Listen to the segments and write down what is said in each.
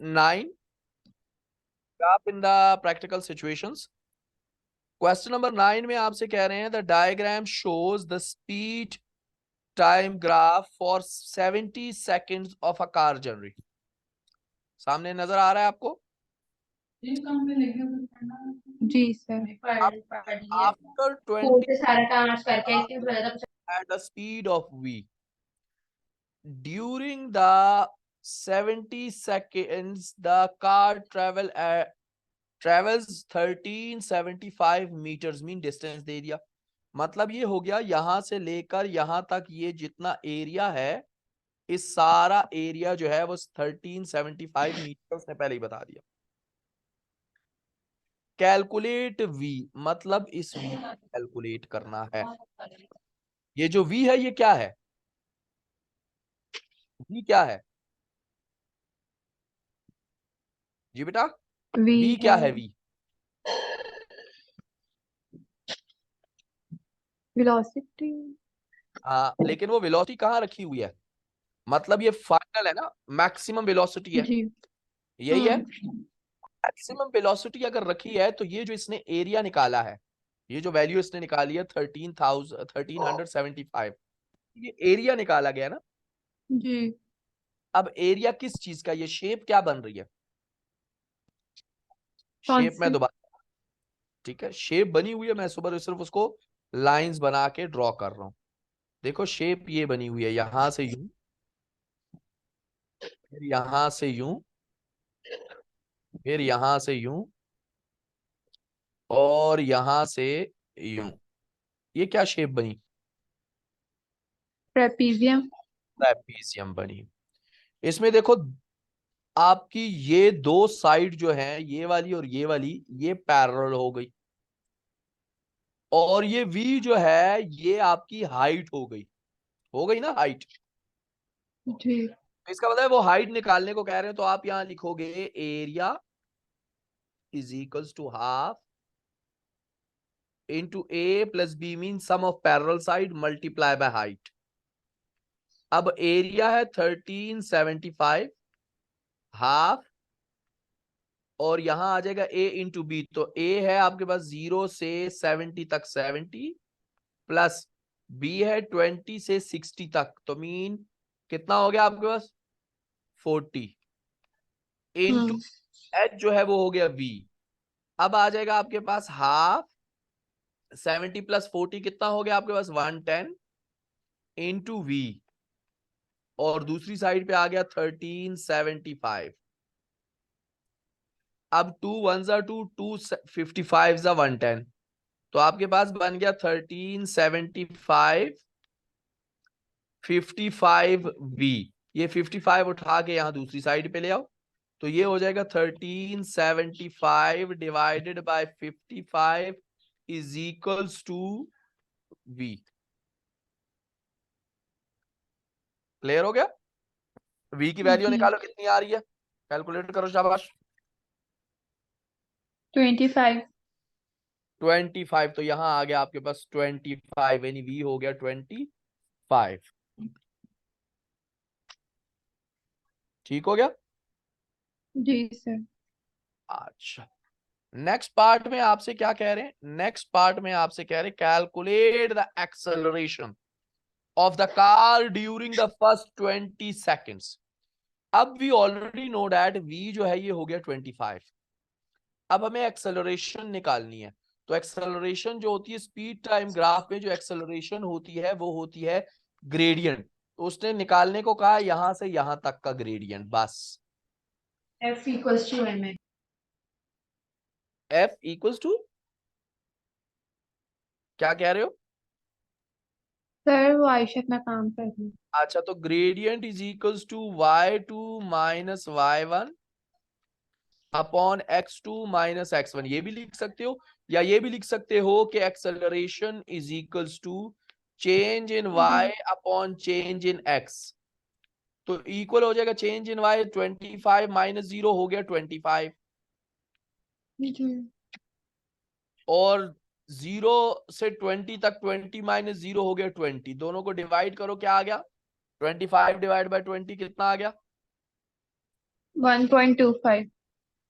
9 up in the practical situations. Question number 9 में आपसे कह रहे हैं the diagram shows the speed time graph for 70 seconds of a car journey. सामने नजर आ रहा है आपको? जी सर। आफ्टर 20 सारा काम आज करके at a speed of v during the 70 seconds the car travels 1375 meters mean distance दे दिया। मतलब ये हो गया यहां से लेकर यहां तक ये जितना एरिया है इस सारा एरिया जो है वो 1375 मीटर उसने पहले ही बता दिया। कैलकुलेट v मतलब इस v कैलकुलेट करना है। ये जो v है ये क्या है? v क्या है जी बेटा? v क्या है? v velocity. हाँ, लेकिन वो वेलोसिटी कहाँ रखी हुई है? मतलब ये फाइनल है ना, मैक्सिमम वेलोसिटी है, जी। यही है। मैक्सिमम वेलोसिटी अगर रखी है तो ये जो इसने एरिया निकाला है, ये जो वैल्यू इसने निकाली है 1375, ये एरिया निकाला गया ना। जी। अब एरिया किस चीज का? ये शेप क्या बन रही है? शेप में दोबारा, ठीक है, शेप बनी हुई है, मैं सुबह सिर्फ उसको लाइंस बना के ड्रॉ कर रहा हूं। देखो शेप ये बनी हुई है, यहां से यूं, फिर यहां से यूं, फिर यहां से यूं, और यहां से यूं। ये क्या शेप बनी? ट्रेपीजियम। ट्रेपीजियम बनी। इसमें देखो आपकी ये दो साइड जो है, ये वाली और ये पैरेलल हो गई, और ये v जो है ये आपकी हाइट हो गई ना हाइट। जी। इसका मतलब है वो हाइट निकालने को कह रहे हैं, तो आप यहां लिखोगे area is equals to half into a plus b means sum of parallel side multiply by height। अब एरिया है 1375 हाफ, और यहां आ जाएगा a इंटू बी। तो a है आपके पास 0 से 70 तक 70, प्लस b है 20 से 60 तक, तो मीन कितना हो गया आपके पास 40, इंटू h जो है वो हो गया v। अब आ जाएगा आपके पास हाफ, 70 प्लस 40 कितना हो गया आपके पास 110 इंटू v, और दूसरी साइड पे आ गया 1375। अब 2 1 जा 2, 2 55 जा 110, तो आपके पास बन गया 1375 55v। ये 55 उठा के यहां दूसरी साइड पे ले आओ, तो ये हो जाएगा 1375 divided by 55 is equals to v। Clear हो गया? v की वैल्यू निकालो कितनी आ रही है, कैलकुलेट करो शाबाश। 25। 25, तो यहां आ गया आपके पास 25, यानी v हो गया 25। ठीक हो गया? जी सर। अच्छा, नेक्स्ट पार्ट में आपसे क्या कह रहे हैं? नेक्स्ट पार्ट में आपसे कह रहे हैं calculate the acceleration of the car during the first 20 seconds. अब we already know that v जो है ये हो गया 25। अब हमें एक्सेलरेशन निकालनी है। तो एक्सेलरेशन जो होती है स्पीड टाइम ग्राफ में, जो एक्सेलरेशन होती है वो होती है ग्रेडियंट। तो उसने निकालने को कहा यहां से यहां तक का ग्रेडियंट, बस F equals to ma। f equals to, क्या कह रहे हो? सर वो आयशा अपना काम कर रही है। अच्छा, तो gradient is equals to y2 minus y1 upon x2 minus x1। ये भी लिख सकते हो, या ये भी लिख सकते हो कि acceleration is equals to change in y upon change in x। तो इक्वल हो जाएगा चेंज इन y, 25 माइनस 0 हो गया 25, जी। और 0 से 20 तक 20 माइनस 0 हो गया 20। दोनों को डिवाइड करो, क्या आ गया? 25 डिवाइड बाय 20 कितना आ गया? 1.25।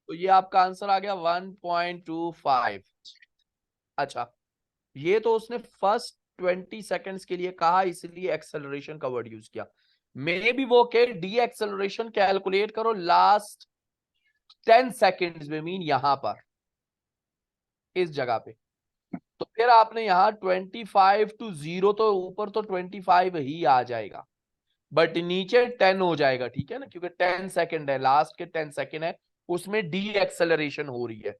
तो ये आपका आंसर आ गया 1.25। अच्छा, ये तो उसने फर्स्ट 20 सेकेंड्स के लिए कहा, इसलिए एक्सेलरेशन का वर्ड यूज किया। मे भी वो के डी एक्सेलरेशन कैलकुलेट करो लास्ट 10 सेकेंड्स में, मीन यहां पर इस जगह पे। तो फिर आपने यहाँ 25 to 0, तो ऊपर तो 25 ही आ जाएगा, बट नीचे 10 हो जाएगा, ठीक है ना, क्योंकि 10 सेकेंड है, लास्ट के 10 सेकेंड है, उसमें डी एक्सेलरेशन हो रही है,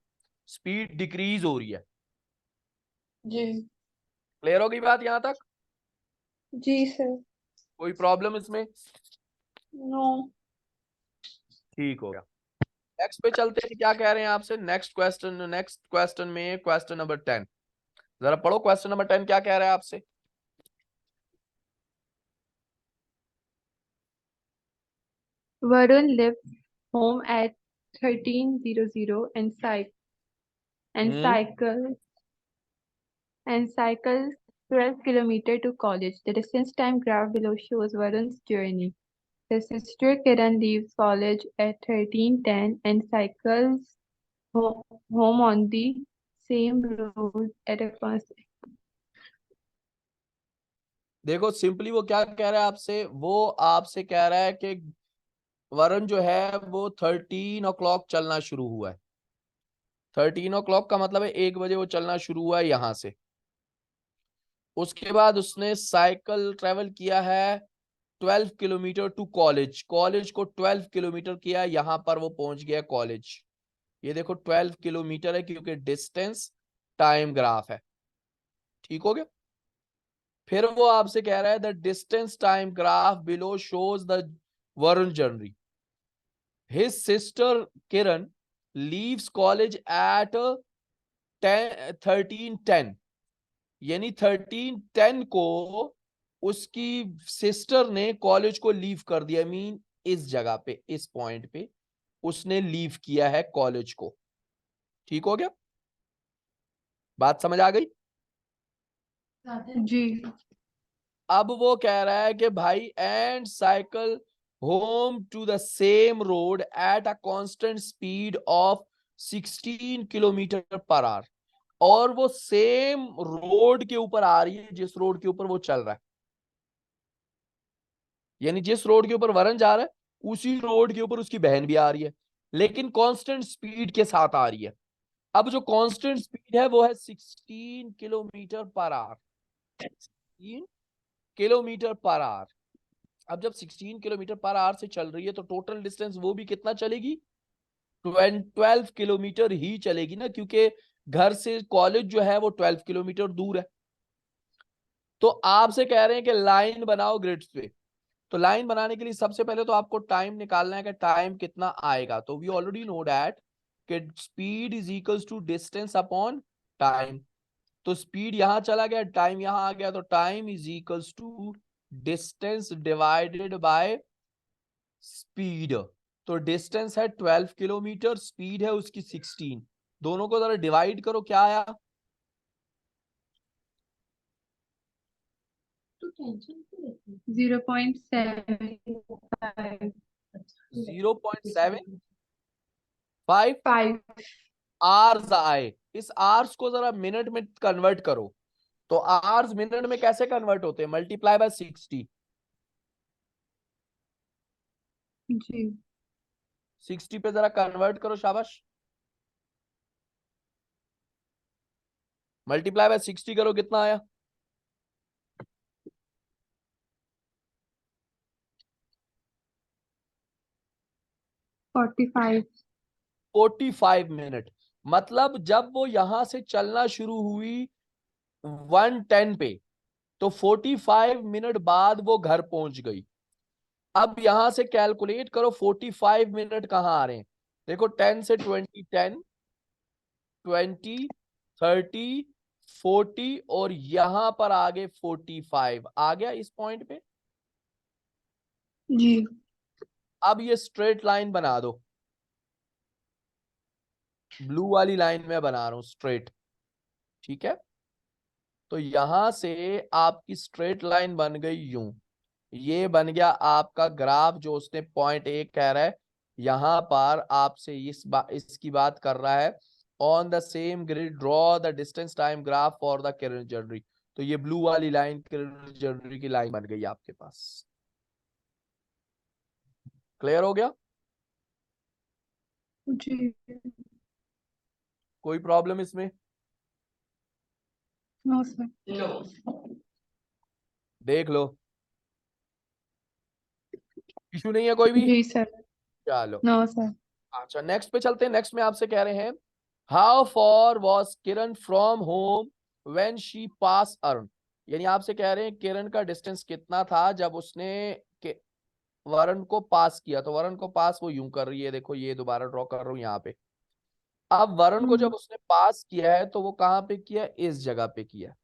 स्पीड डिक्रीज हो रही है। जी। क्लियर हो गई बात यहां तक? जी सर। कोई प्रॉब्लम इसमें? नो। ठीक हो गया। नेक्स्ट पे चलते हैं, क्या कह रहे हैं आपसे। नेक्स्ट क्वेश्चन में क्वेश्चन नंबर 10, जरा पढ़ो क्वेश्चन नंबर 10 क्या कह रहा है आपसे। Varun left home at 13:00 and and hmm cycle and cycles 12 kilometers to college. The distance time graph below shows Varun's journey. His sister Kiran leaves college at 13:10 and cycles home on the same road at a constant. देखो simply वो क्या कह रहा है आपसे, वो आपसे कह रहा है कि वरुण जो है वो 13 o'clock चलना शुरू हुआ है। 13 o'clock का मतलब है 1 बजे वो चलना शुरू हुआ है यहां से। उसके बाद उसने साइकिल ट्रेवल किया है 12 किलोमीटर टू कॉलेज, कॉलेज को 12 किलोमीटर किया, यहां पर वो पहुंच गया कॉलेज। ये देखो 12 किलोमीटर है, क्योंकि डिस्टेंस टाइम ग्राफ है। ठीक हो गया। फिर वो आपसे कह रहा है the distance time graph below shows the Varun journey. His sister Kiran leaves college eight 13:10, यानी 13:10 को उसकी सिस्टर ने कॉलेज को लीव कर दिया, मीन इस जगह पे, इस पॉइंट पे उसने लीव किया है कॉलेज को। ठीक हो गया, बात समझ आ गई? जी। अब वो कह रहा है कि भाई and cycle home to the same road at a constant speed of 16 kilometre per hour, और वो सेम रोड के ऊपर आ रही है जिस रोड के ऊपर वो चल रहा है, यानी जिस रोड के ऊपर वरुण जा रहा है उसी रोड के ऊपर उसकी बहन भी आ रही है, लेकिन कांस्टेंट स्पीड के साथ आ रही है। अब जो कांस्टेंट स्पीड है वो है 16 kilometre per our, 16 kilometre per our. अब जब 16 किलोमीटर पर आवर से चल रही है तो टोटल डिस्टेंस वो भी कितना चलेगी, 12 किलोमीटर ही चलेगी ना, क्योंकि घर से कॉलेज जो है वो 12 किलोमीटर दूर है। तो आपसे कह रहे हैं कि लाइन बनाओ ग्रिड्स पे। तो लाइन बनाने के लिए सबसे पहले तो आपको टाइम निकालना है कि टाइम कितना आएगा। तो वी ऑलरेडी नो दैट कि speed is equals to distance upon time. तो स्पीड यहां चला गया, टाइम यहां आ गया, तो time is equals to distance divided by speed. तो डिस्टेंस है 12 किलोमीटर, स्पीड है उसकी 16, दोनों को जरा डिवाइड करो, क्या आया? 0.75। 0.75 आवर्स आए। इस आवर्स को जरा मिनट में कन्वर्ट करो। तो आवर्स मिनट में कैसे कन्वर्ट होते हैं, मल्टीप्लाई बाय 60। जी। 60 पे जरा कन्वर्ट करो, शाबाश। मल्टीप्लाई बाय 60 करो, कितना आया? 45। 45 मिनट। मतलब जब वो यहां से चलना शुरू हुई 110 पे, तो 45 मिनट बाद वो घर पहुंच गई। अब यहां से कैलकुलेट करो 45 मिनट कहाँ आ रहे हैं। देखो 10 से 20, 10, 20, 30, 40, और यहां पर आगे 45 आ गया इस पॉइंट पे। जी। अब ये स्ट्रेट लाइन बना दो, ब्लू वाली लाइन में बना रहा हूं स्ट्रेट। ठीक है, तो यहां से आपकी स्ट्रेट लाइन बन गई यूं। ये बन गया आपका ग्राफ, जो उसने पॉइंट 1 कह रहा है यहां पर आपसे इसकी बात कर रहा है। On the same grid draw the distance time graph for the Kiran journey. तो ये ब्लू वाली लाइन किरण जर्नी की लाइन बन गई आपके पास। क्लियर हो गया? जी। कोई प्रॉब्लम इसमें? No sir. देख लो, इशू नहीं है कोई भी? जी सर। चलो नो सर। अच्छा, नेक्स्ट पे चलते हैं। नेक्स्ट में आपसे कह रहे हैं how far was Kiran from home when she pass Arun. यानी आपसे कह रहे हैं किरण का डिस्टेंस कितना था जब उसने वरुण को पास किया। तो वरुण को पास वो यूं कर रही है, देखो ये दोबारा ड्रॉ कर रहा हूं यहाँ पे। अब वरुण को जब उसने पास किया है तो वो कहाँ पे किया? इस जगह पे किया।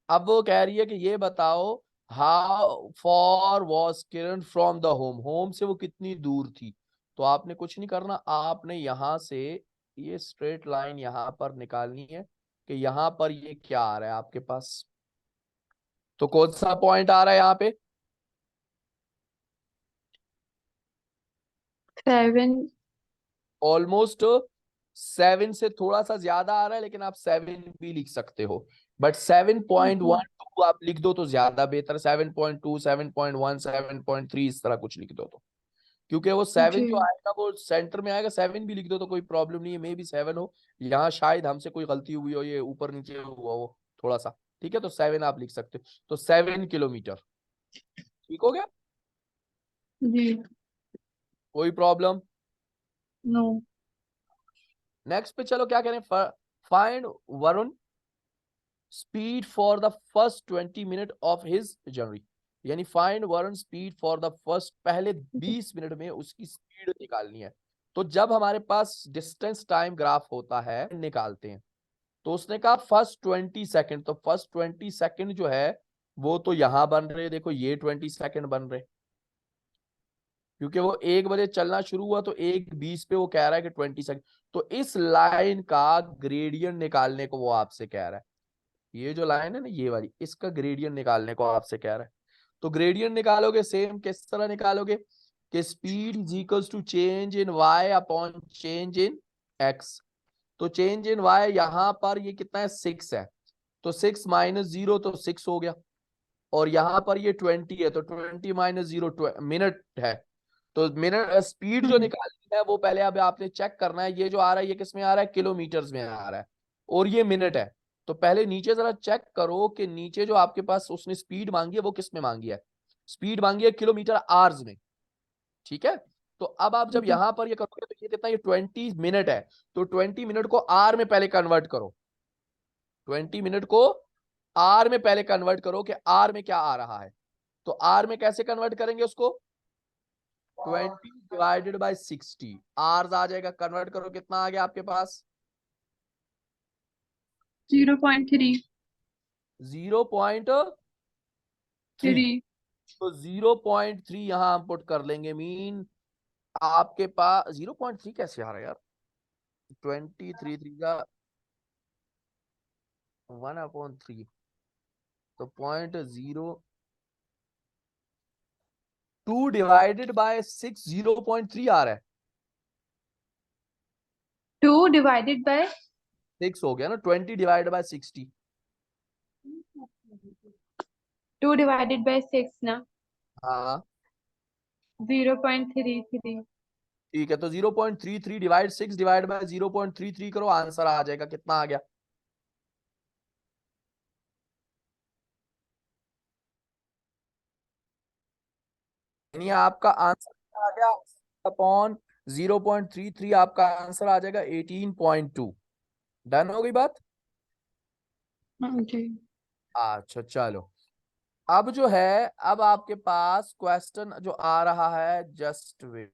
अब वो कह रही है कि ये बताओ how far was Kiran from the home. Home से वो कितनी दूर थी? तो आपने कुछ नहीं करना, आपने यहां से ये स्ट्रेट लाइन यहां पर निकालनी है कि यहां पर ये क्या आ रहा है आपके पास। तो कौन सा पॉइंट आ रहा है यहाँ पे? 7। ऑलमोस्ट 7 से थोड़ा सा ज्यादा आ रहा है, लेकिन आप 7 भी लिख सकते हो। बट 7.12 आप लिख दो तो ज्यादा बेहतर। 7.2, 7.1, 7.3 इस तरह कुछ लिख दो तो, क्योंकि वो 7 जी। जो आएगा वो सेंटर में आएगा। 7 भी लिख दो तो कोई प्रॉब्लम नहीं है, मे भी 7 हो। यहाँ शायद हमसे कोई गलती हुई हो, ये ऊपर नीचे हुआ हो थोड़ा सा। ठीक है, तो 7 आप लिख सकते हो। तो 7 किलोमीटर। ठीक हो गया? जी। कोई प्रॉब्लम? नो। नेक्स्ट पे चलो, क्या करें? Find Varun speed for the first 20 minute of his journey. यानी find Varun speed for the first, पहले 20 मिनट में उसकी स्पीड निकालनी है। तो जब हमारे पास डिस्टेंस टाइम ग्राफ होता है निकालते हैं, तो उसने कहा फर्स्ट 20 सेकेंड। तो फर्स्ट 20 सेकेंड जो है वो तो यहां बन रहे, देखो ये 20 सेकेंड बन रहे, क्योंकि वो 1 बजे चलना शुरू हुआ तो 1:20 पे वो कह रहा है कि 20 सेकेंड। तो इस लाइन का ग्रेडियंट निकालने को वो आपसे कह रहा है। ये जो लाइन है ना ये वाली, इसका ग्रेडियंट निकालने को आपसे कह रहा है। तो ग्रेडियंट निकालोगे सेम किस तरह निकालोगे कि speed is equals to change in Y upon change in X. तो चेंज इन वाई यहां पर ये कितना है? 6 है। तो 6 - 0 तो 6 हो गया। और यहां पर ये 20 है, तो 20 - 0 मिनट है। तो मिनट स्पीड जो निकालनी है वो पहले अब आपने चेक करना है। ये जो आ रहा है ये किस में आ रहा है? किलोमीटर्स में आ रहा है, और ये मिनट है। तो पहले नीचे जरा चेक करो कि नीचे जो आपके पास उसने स्पीड मांगी है वो किस में मांगी है? स्पीड मांगी है किलोमीटर आवर्स में। ठीक है, तो अब आप जब यहां पर ये करोगे तो ये कितना? ये 20 मिनट है। तो 20 मिनट को आर में पहले कन्वर्ट करो। 20 मिनट को आर में पहले कन्वर्ट करो कि आर में क्या आ रहा है। तो आर में कैसे कन्वर्ट करेंगे उसको? 20 / 60 आर्स आ जाएगा। कन्वर्ट करो, कितना आ गया आपके पास? 0.3। 0.3। 3। तो 0.3 यहां हम पुट कर लेंगे। मीन आपके पास 0.3 कैसे आ रहा है यार? 23 का 1/3, तो 0.02 / 6 0.3 आ रहा है। 2 डिवाइडेड बाय 6 हो गया ना, 20 / 60। 2 डिवाइडेड बाय 6 ना। हाँ 0.33। ठीक है, तो 0.33 डिवाइड 6 डिवाइड बाय 0.33 करो, आंसर आ जाएगा। कितना आ गया? यानी आपका आंसर आ गया अपॉन 0.33, आपका आंसर आ जाएगा 18.2। डन हो गई बात? हाँ जी। अच्छा चलो, अब जो है अब आपके पास क्वेश्चन जो आ रहा है, जस्ट वेट।